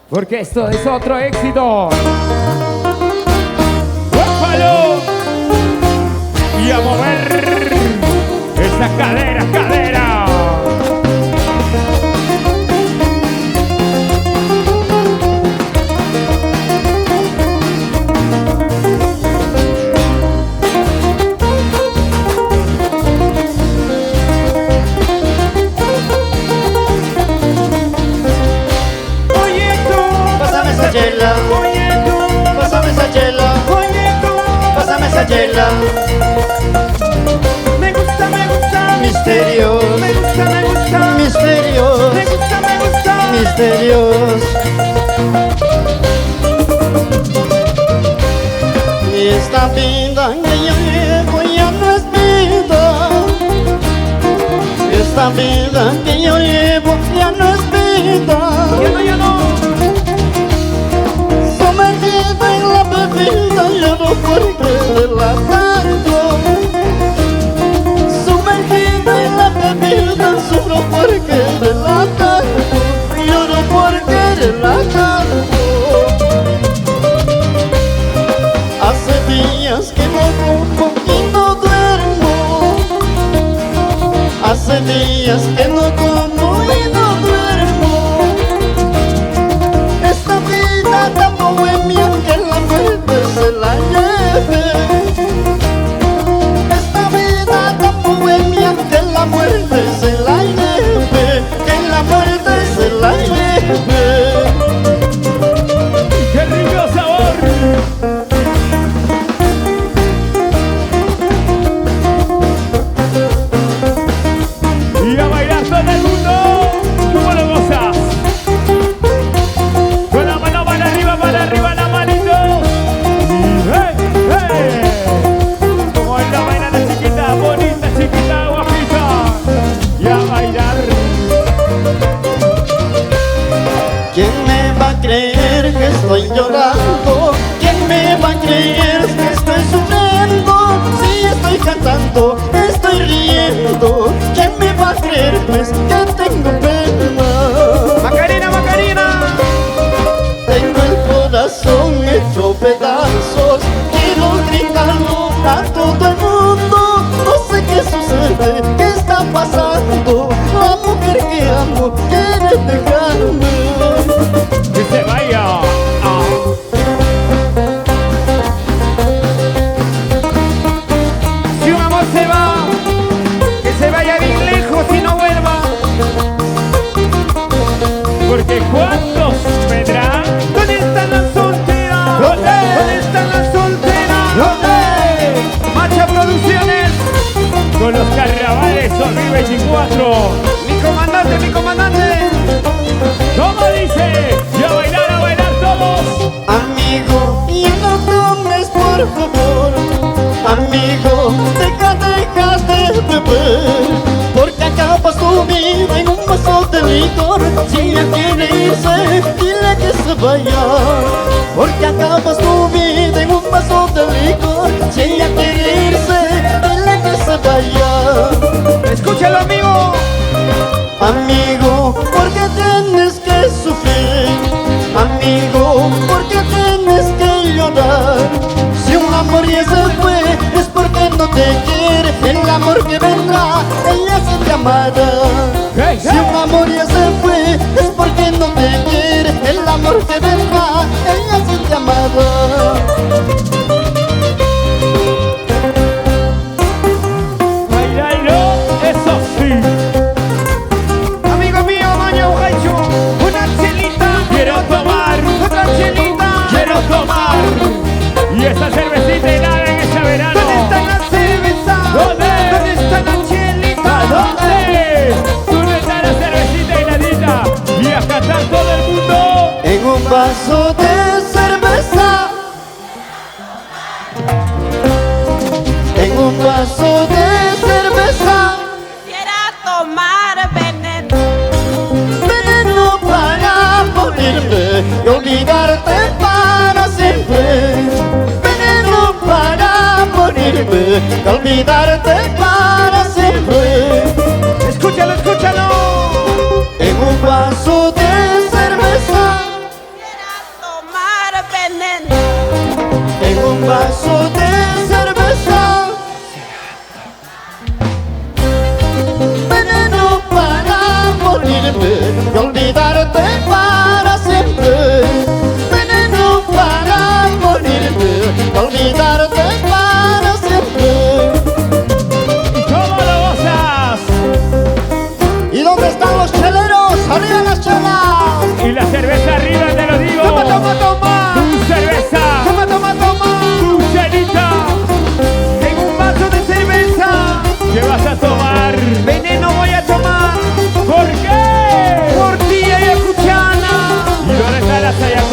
porque esto es otro éxito. ¡Guápalo! Y a mover esas caderas, caderas. Pásame esa chela, pásame esa chela. Me gusta, misterios, misterios, misterios. Y esta vida que yo llevo ya no es vida. Esta vida que yo llevo ya no es vida. ya no. Sumergida en la bebida, lloro porque relatarlo. Sumergida en la bebida, sufro porque relatarlo. Lloro porque relatarlo. Hace días que no como y no duermo. Hace días que no como y no duermo. Esta vida tan bohemia que la muerte se la lleve. Esta vida tan bohemia que la muerte se la lleve. Que la muerte se la lleve. ¡Qué rico sabor! Y a bailar todo el mundo. ¿Cómo lo gozas? Con la mano para arriba la manito. ¡Hey, hey! Como es la bailando chiquita, bonita, chiquita, guapita. Y a bailar. ¿Quién me va a creer que estoy llorando? ¿Quién me va a creer que estoy sufriendo? Si estoy cantando, estoy riendo. ¿Quién me va a creer pues que tengo pena? Macarena, Macarena. Tengo el corazón hecho pedazos. Quiero gritarlo a todo el mundo. No sé qué sucede, qué está pasando. La mujer que amo quiere dejarme. Que se vaya. Si un amor se va, que se vaya bien lejos y no vuelva. Porque ¿cuántos vendrán? ¿Dónde están las solteras? ¿Dónde están las solteras? ¿Dónde? Macha Producciones con los carnavales 2024. Mi comandante, mi comandante. ¿Cómo dice? Y a bailar todos. Amigo, ya no tomes por favor. Amigo, deja de beber. Porque acabas tu vida en un vaso de licor. Si ella quiere irse, dile que se vaya. Porque acabas tu vida en un vaso de licor. Si ella quiere irse, dile que se vaya. Escúchalo, amigo. Amigo, ¿por qué tienes que sufrir? Amigo, ¿por qué tienes que llorar? Si un amor ya se fue, es porque no te quiere. El amor que vendrá, ella se te amará. Hey, Si un amor ya se fue, es porque no te quiere. El amor que vendrá, ella se te amará. Bailalo, eso sí. Amigo mío, Maño Borracho, una chelita. Quiero tomar, Otra chelita. quiero tomar. Y esa cervecita helada en este verano. ¿Dónde está la cerveza? ¿Dónde? ¿Dónde está la chelita? ¿A dónde? ¿Dónde está la cervecita heladita? Y a cantar todo el mundo. En un vaso de cerveza. En un vaso de cerveza. Quisiera tomar veneno. Veneno para morirme y olvidarte para siempre. Veneno para morirme y olvidarte para siempre. Escúchalo, escúchalo. En un vaso de cerveza.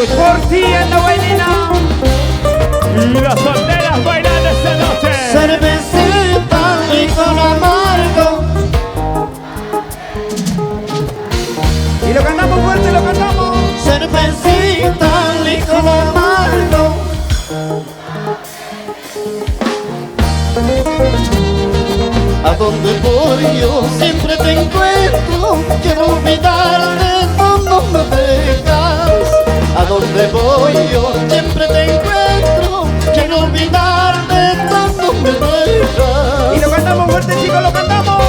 Por ti ando bailando. Y las solteras bailando esta noche. Cervecita, licor amargo. Y lo cantamos fuerte, lo cantamos. Cervecita, licor amargo. A donde voy yo siempre te encuentro. Quiero olvidarte cuando me dejas. A donde voy yo siempre te encuentro. Quiero olvidarte cuando me Y lo dejas. cantamos fuerte, chicos, lo cantamos.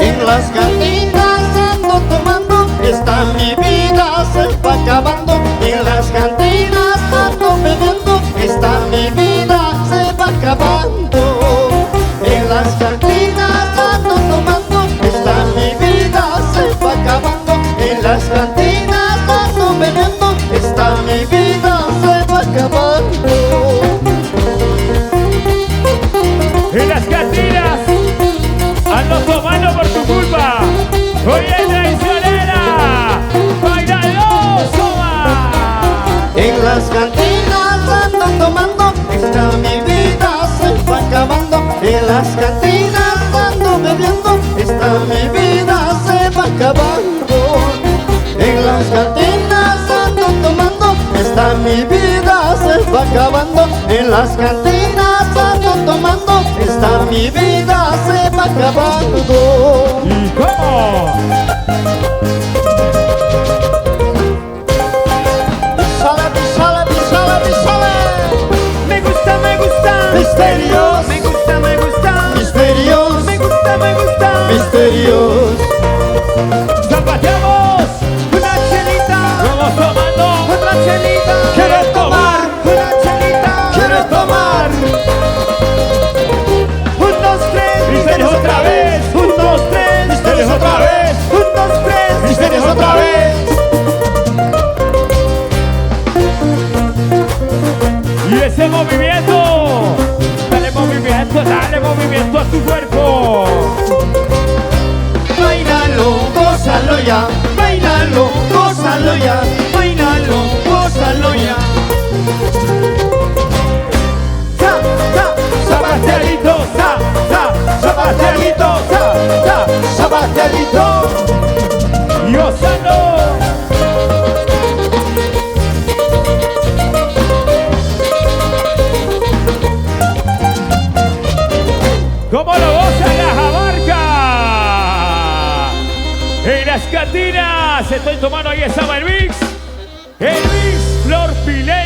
En las cantinas ando tomando, esta mi vida se va acabando. En las cantinas ando bebiendo, esta mi vida se va acabando. En las cantinas ando tomando, esta mi vida se va acabando. En las cantinas ando bebiendo, esta mi vida se va acabando. En las cantinas ando tomando por tu culpa. Oye, traicionera, bailalo, soma. En las cantinas ando tomando, esta mi vida se va acabando. En las cantinas ando bebiendo, esta mi vida se va acabando. En las cantinas ando tomando, esta mi vida se va acabando. En las cantinas ando tomando, esta mi vida se va acabando. ¿Y cómo? Pisala, pisala, pisala, pisala. Me gusta, me gusta. Misterios, Me gusta, me gusta. misterios, Me gusta, me gusta. misterios. ¡Zapateamos! Una chelita. ¡Vamos tomando! Otra chelita. ¿Quieres tomar? Una chelita. ¿Quieres tomar? Un, dos, tres. ¡Misterios otra vez! Un, dos, tres. ¡Misterios otra vez! Un, dos, tres. ¡Misterios otra vez! Y ese movimiento, dale movimiento a tu cuerpo. Bailalo, gózalo ya. Bailalo, gózalo ya. Bailalo, gózalo ya. Sa, sa. Sebastianito, Sebastianito, Sebastianito. y Osano. ¿Cómo lo goza la Jabarca? En las cantinas estoy tomando, ahí estaba el mix Flor Pilé.